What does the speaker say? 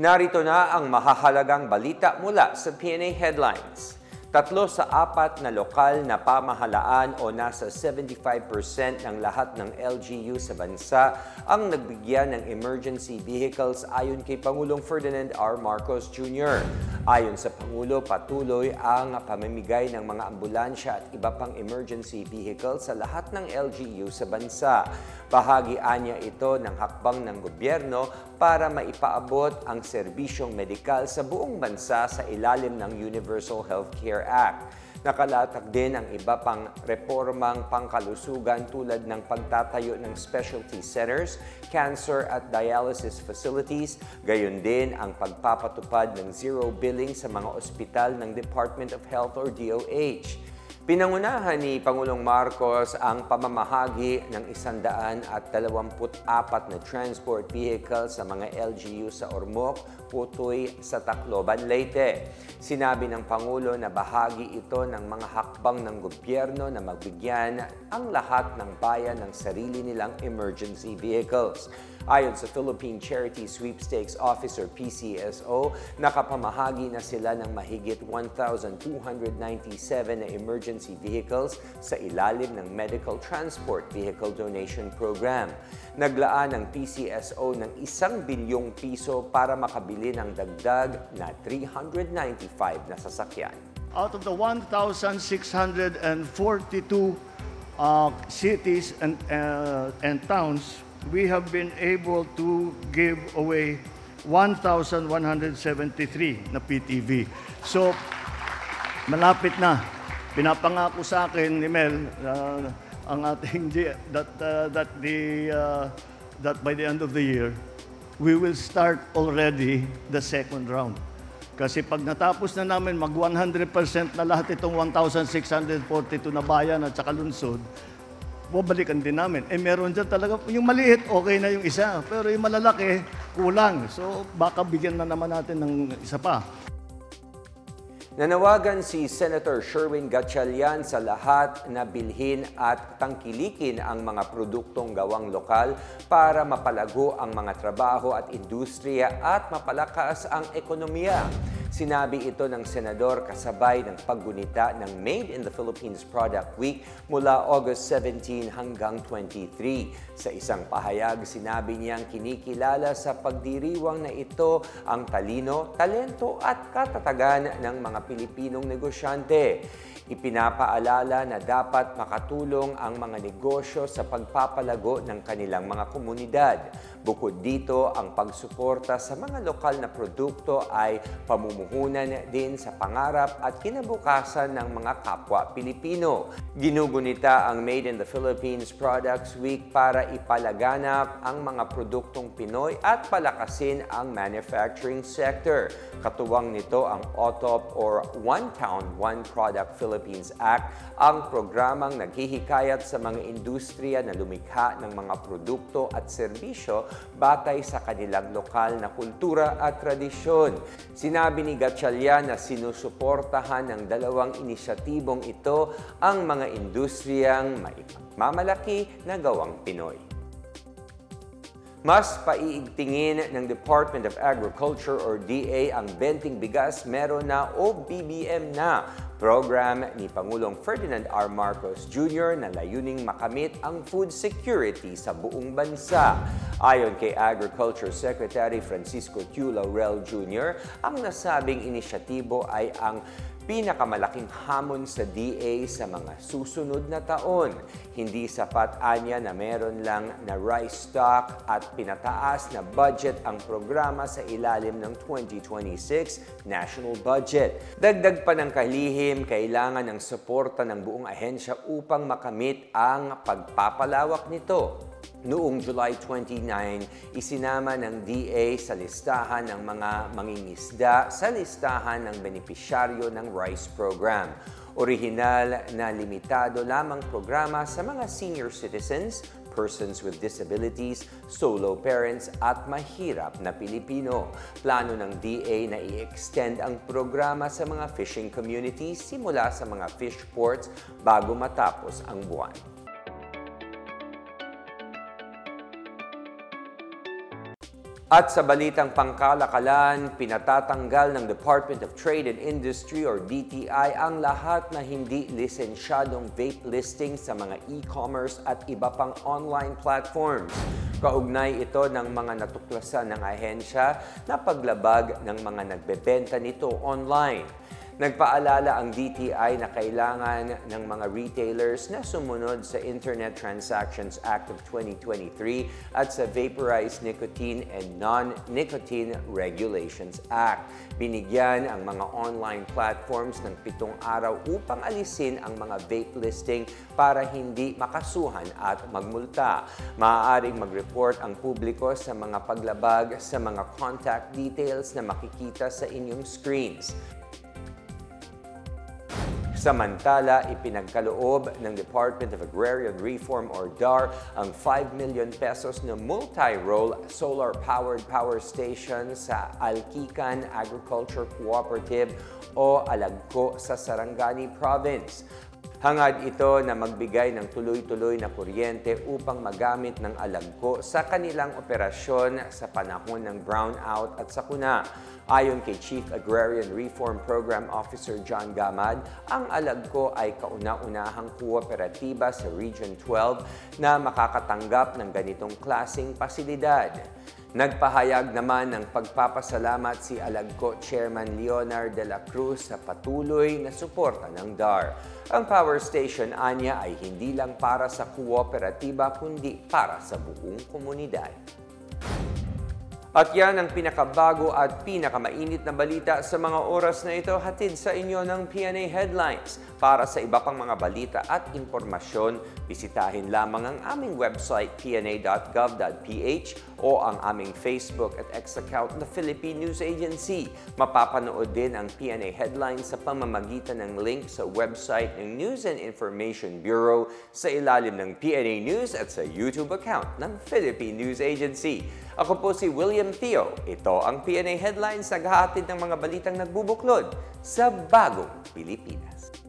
Narito na ang mahahalagang balita mula sa PNA Headlines. 3 sa 4 na lokal na pamahalaan o nasa 75% ng lahat ng LGU sa bansa ang nagbigyan ng emergency vehicles ayon kay Pangulong Ferdinand R. Marcos Jr. Ayon sa Pangulo, patuloy ang pamimigay ng mga ambulansya at iba pang emergency vehicles sa lahat ng LGU sa bansa. Bahagian niya ito ng hakbang ng gobyerno para maipaabot ang serbisyong medikal sa buong bansa sa ilalim ng Universal Healthcare Act. Nakalatag din ang iba pang reformang pangkalusugan tulad ng pagtatayo ng specialty centers, cancer at dialysis facilities, gayon din ang pagpapatupad ng zero billing sa mga ospital ng Department of Health or DOH. Pinangunahan ni Pangulong Marcos ang pamamahagi ng 124 na transport vehicles sa mga LGU sa Ormoc, Putoy sa Tacloban, Leyte. Sinabi ng Pangulo na bahagi ito ng mga hakbang ng gobyerno na magbigyan ang lahat ng bayan ng sarili nilang emergency vehicles. Ayon sa Philippine Charity Sweepstakes Office or PCSO, nakapamahagi na sila ng mahigit 1,297 na emergency vehicles sa ilalim ng Medical Transport Vehicle Donation Program. Naglaan ang PCSO ng 1 bilyong piso para makabili ng dagdag na 395 na sasakyan. Out of the 1,642 cities and towns, we have been able to give away 1,173 na PTV. So, malapit na. Pinapangako sa akin ni Mel ang ating that by the end of the year, we will start already the second round. Kasi pag natapos na namin mag 100% na lahat itong 1,642 na bayan at saka lungsod, babalikan din namin. Meron dyan talaga, yung maliit, okay na yung isa. Pero yung malalaki, kulang. So, baka bigyan na naman natin ng isa pa. Nanawagan si Senator Sherwin Gatchalian sa lahat na bilhin at tangkilikin ang mga produktong gawang lokal para mapalago ang mga trabaho at industriya at mapalakas ang ekonomiya. Sinabi ito ng senador kasabay ng paggunita ng Made in the Philippines Product Week mula August 17 hanggang 23. Sa isang pahayag, sinabi niyang kinikilala sa pagdiriwang na ito ang talino, talento at katatagan ng mga Pilipinong negosyante. Ipinapaalala na dapat makatulong ang mga negosyo sa pagpapalago ng kanilang mga komunidad. Bukod dito, ang pagsuporta sa mga lokal na produkto ay pamumuhunan din sa pangarap at kinabukasan ng mga kapwa Pilipino. Ginugunita ang Made in the Philippines Products Week para ipalaganap ang mga produktong Pinoy at palakasin ang manufacturing sector. Katuwang nito ang OTOP or One Town, One Product Philippines Act, ang programang naghihikayat sa mga industriya na lumikha ng mga produkto at serbisyo batay sa kanilang lokal na kultura at tradisyon. Sinabi ni Gatchalian na sinusuportahan ng dalawang inisyatibong ito ang mga industriyang mamalaki na gawang Pinoy. Mas paiigtingin ng Department of Agriculture or DA ang benting bigas meron na o BBM na. Program ni Pangulong Ferdinand R. Marcos Jr. na layuning makamit ang food security sa buong bansa. Ayon kay Agriculture Secretary Francisco Q. Laurel Jr., ang nasabing inisyatibo ay ang pinakamalaking hamon sa DA sa mga susunod na taon. Hindi sapat anya na meron lang na rice stock at pinataas na budget ang programa sa ilalim ng 2026 national budget. Dagdag pa ng kalihim, kailangan ng suporta ng buong ahensya upang makamit ang pagpapalawak nito. Noong July 29, isinama ng DA sa listahan ng mga mangingisda sa listahan ng benepisyaryo ng rice program. Orihinal na limitado lamang programa sa mga senior citizens, persons with disabilities, solo parents at mahirap na Pilipino. Plano ng DA na i-extend ang programa sa mga fishing communities simula sa mga fish ports bago matapos ang buwan. At sa balitang pangkalakalan, pinatatanggal ng Department of Trade and Industry or DTI ang lahat na hindi lisensyadong vape listing sa mga e-commerce at iba pang online platforms. Kaugnay ito ng mga natuklasan ng ahensya na paglabag ng mga nagbebenta nito online. Nagpaalala ang DTI na kailangan ng mga retailers na sumunod sa Internet Transactions Act of 2023 at sa Vaporized Nicotine and Non-Nicotine Regulations Act. Binigyan ang mga online platforms ng 7 araw upang alisin ang mga vape listing para hindi makasuhan at magmulta. Maaaring mag-report ang publiko sa mga paglabag sa mga contact details na makikita sa inyong screens. Samantala, ipinagkaloob ng Department of Agrarian Reform or DAR ang 5 million pesos na multi-role solar-powered power station sa Alquican Agriculture Cooperative o Alagco sa Sarangani Province. Hangad ito na magbigay ng tuloy-tuloy na kuryente upang magamit ng Alagco sa kanilang operasyon sa panahon ng brownout at sakuna. Ayon kay Chief Agrarian Reform Program Officer John Gamad, ang Alagco ay kauna-unahang kooperatiba sa Region 12 na makakatanggap ng ganitong klaseng pasilidad. Nagpahayag naman ng pagpapasalamat si Alagco Chairman Leonard de la Cruz sa patuloy na suporta ng DAR. Ang power station anya ay hindi lang para sa kooperatiba kundi para sa buong komunidad. At yan ang pinakabago at pinakamainit na balita sa mga oras na ito, hatid sa inyo ng PNA Headlines. Para sa iba pang mga balita at impormasyon, bisitahin lamang ang aming website pna.gov.ph o ang aming Facebook at X account na Philippine News Agency. Mapapanood din ang PNA Headlines sa pamamagitan ng link sa website ng News and Information Bureau sa ilalim ng PNA News at sa YouTube account ng Philippine News Agency. Ako po si William Theo. Ito ang PNA Headlines, naghahatid ng mga balitang nagbubuklod sa bagong Pilipinas.